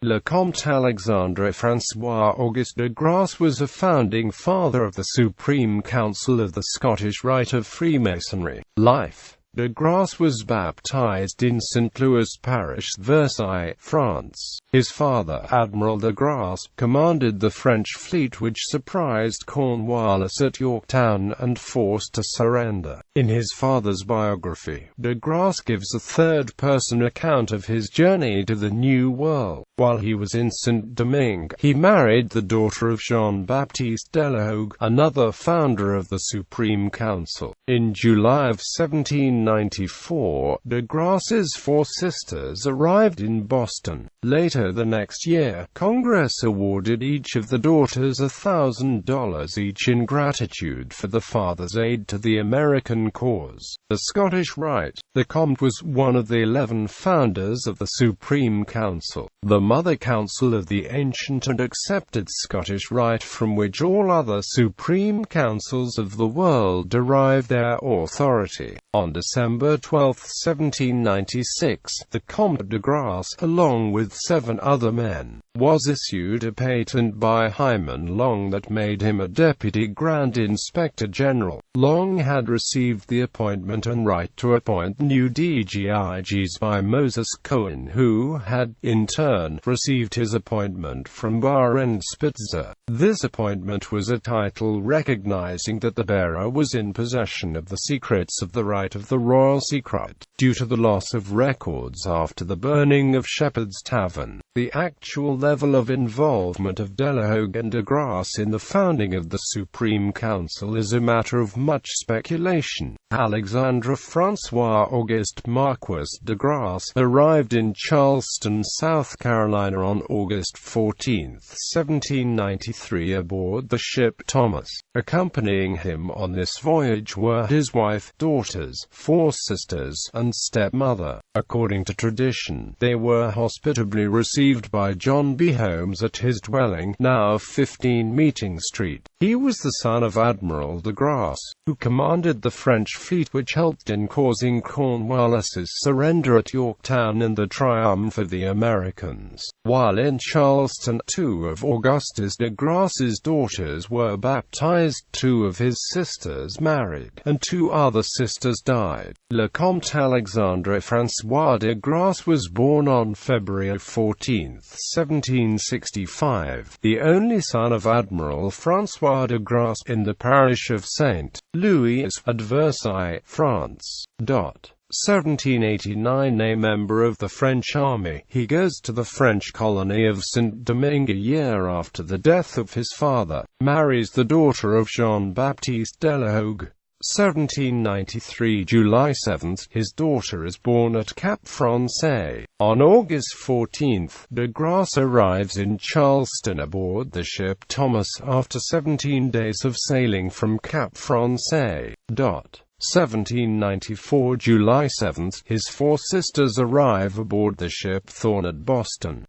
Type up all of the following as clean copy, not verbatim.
Le Comte Alexandre Francois Auguste de Grasse was a founding father of the Supreme Council of the Scottish Rite of Freemasonry. Life. De Grasse was baptized in St. Louis Parish, Versailles, France. His father, Admiral de Grasse, commanded the French fleet which surprised Cornwallis at Yorktown and forced to surrender. In his father's biography, de Grasse gives a third-person account of his journey to the New World. While he was in Saint-Domingue, he married the daughter of Jean-Baptiste Delahogue, another founder of the Supreme Council. In July of 1794, de Grasse's four sisters arrived in Boston. Later the next year, Congress awarded each of the daughters $1,000 each in gratitude for the father's aid to the American cause. The Scottish Rite. The Comte was one of the 11 founders of the Supreme Council, the mother council of the ancient and accepted Scottish Rite from which all other Supreme Councils of the world derive their authority. On December 12, 1796, the Comte de Grasse, along with 7 other men, was issued a patent by Hyman Long that made him a Deputy Grand Inspector General. Long had received the appointment and right to appoint new DGIGs by Moses Cohen, who had, in turn, received his appointment from Barr and Spitzer. This appointment was a title recognizing that the bearer was in possession of the secrets of the Rite of the Royal Secret. Due to the loss of records after the burning of Shepherd's Tavern, the actual level of involvement of Delahogue and de Grasse in the founding of the Supreme Council is a matter of much speculation. Alexandre Francois Auguste Marquis de Grasse arrived in Charleston, South Carolina on August 14, 1793 aboard the ship Thomas. Accompanying him on this voyage were his wife, daughters, 4 sisters, and stepmother. According to tradition, they were hospitably received by John B. Holmes at his dwelling, now 15 Meeting Street. He was the son of Admiral de Grasse, who commanded the French fleet which helped in causing Cornwallis's surrender at Yorktown and the triumph of the Americans. While in Charleston, 2 of Auguste de Grasse's daughters were baptized, 2 of his sisters married, and 2 other sisters died. Le Comte Alexandre Francois de Grasse was born on February 14, 1765, the only son of Admiral Francois de Grasse, in the parish of St. Louis at Versailles, France. 1789, a member of the French army, he goes to the French colony of Saint-Domingue a year after the death of his father, marries the daughter of Jean-Baptiste Delahogue. 1793, July 7, his daughter is born at Cap Français. On August 14, de Grasse arrives in Charleston aboard the ship Thomas after 17 days of sailing from Cap Français. 1794, July 7, his 4 sisters arrive aboard the ship Thorn at Boston.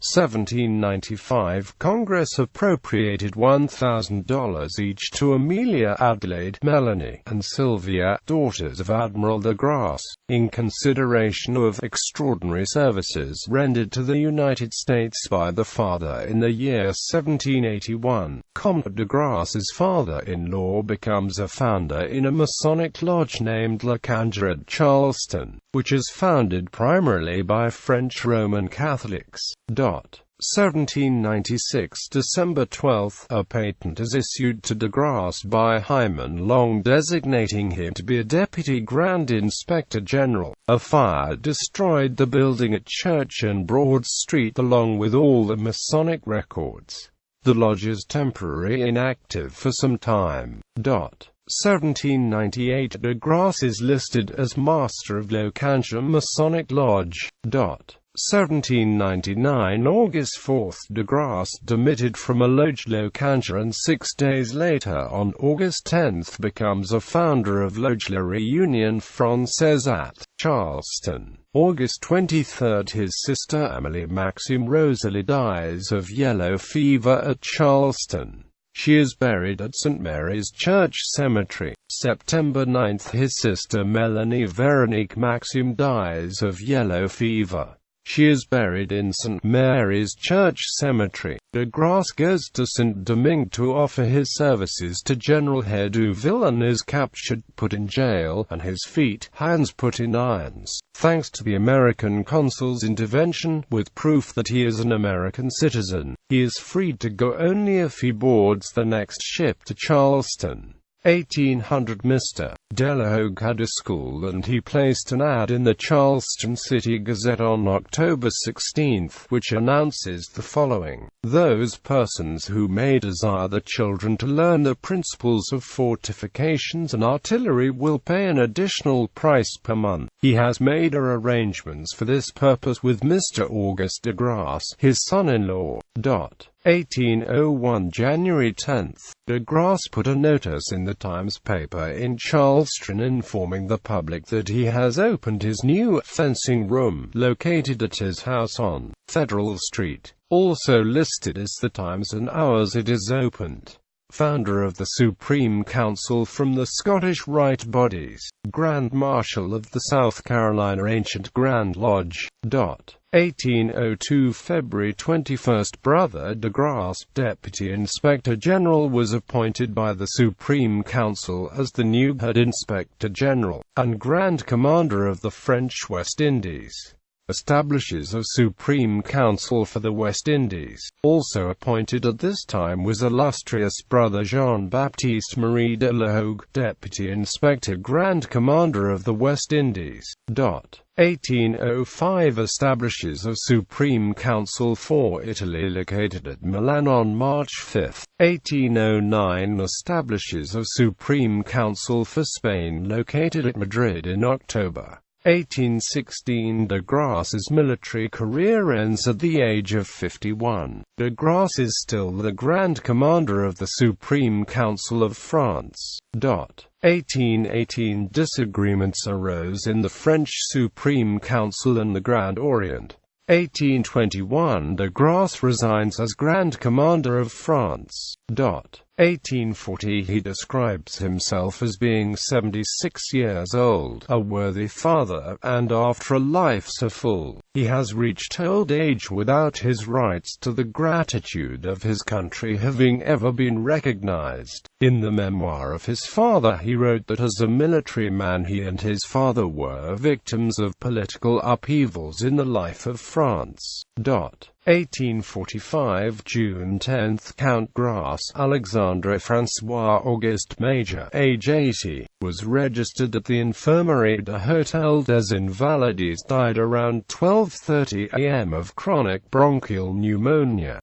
1795, Congress appropriated $1,000 each to Amelia, Adelaide, Melanie, and Sylvia, daughters of Admiral de Grasse, in consideration of extraordinary services rendered to the United States by the father in the year 1781. Comte de Grasse's father-in-law becomes a founder in a Masonic lodge named La Cange at Charleston, which is founded primarily by French Roman Catholics. 1796, December 12, a patent is issued to de Grasse by Hyman Long designating him to be a Deputy Grand Inspector General. A fire destroyed the building at Church and Broad Street along with all the Masonic records. The lodge is temporarily inactive for some time. 1798, de Grasse is listed as Master of Locange Masonic Lodge. 1799, August 4, de Grasse demitted from a Loge Locange and 6 days later, on August 10, becomes a founder of Loge La Réunion Française at Charleston. August 23, his sister Amélie Maxime Rosalie dies of yellow fever at Charleston. She is buried at St. Mary's Church Cemetery. September 9, his sister Melanie Veronique Maxime dies of yellow fever. She is buried in St. Mary's Church Cemetery. De Grasse goes to Saint-Domingue to offer his services to General Hédouville and is captured, put in jail, and his feet, hands put in irons. Thanks to the American consul's intervention, with proof that he is an American citizen, he is freed to go only if he boards the next ship to Charleston. 1800 Mr. Delahogue had a school and he placed an ad in the Charleston City Gazette on October 16, which announces the following: "Those persons who may desire the children to learn the principles of fortifications and artillery will pay an additional price per month." He has made arrangements for this purpose with Mr. Auguste de Grasse, his son-in-law. 1801 January 10. De Grasse put a notice in the Times paper in Charleston informing the public that he has opened his new fencing room, located at his house on Federal Street, also listed as the times and hours it is opened. Founder of the Supreme Council from the Scottish Rite bodies, Grand Marshal of the South Carolina Ancient Grand Lodge. 1802 February 21 Brother de Grasse, Deputy Inspector General, was appointed by the Supreme Council as the new head Inspector General, and Grand Commander of the French West Indies. Establishes a Supreme Council for the West Indies. Also appointed at this time was illustrious Brother Jean-Baptiste Marie de la Hogue, Deputy Inspector Grand Commander of the West Indies. 1805 Establishes a Supreme Council for Italy located at Milan on March 5. 1809 Establishes a Supreme Council for Spain located at Madrid in October. 1816 De Grasse's military career ends at the age of 51. De Grasse is still the Grand Commander of the Supreme Council of France. 1818 Disagreements arose in the French Supreme Council and the Grand Orient. 1821 De Grasse resigns as Grand Commander of France. 1840 He describes himself as being 76 years old, a worthy father, and after a life so full, he has reached old age without his rights to the gratitude of his country having ever been recognized. In the memoir of his father he wrote that as a military man he and his father were victims of political upheavals in the life of France. 1845 June 10 Count Grasse, Alexandre Francois Auguste Major, age 80, was registered at the Infirmerie de Hôtel des Invalides, died around 12:30 a.m. of chronic bronchial pneumonia.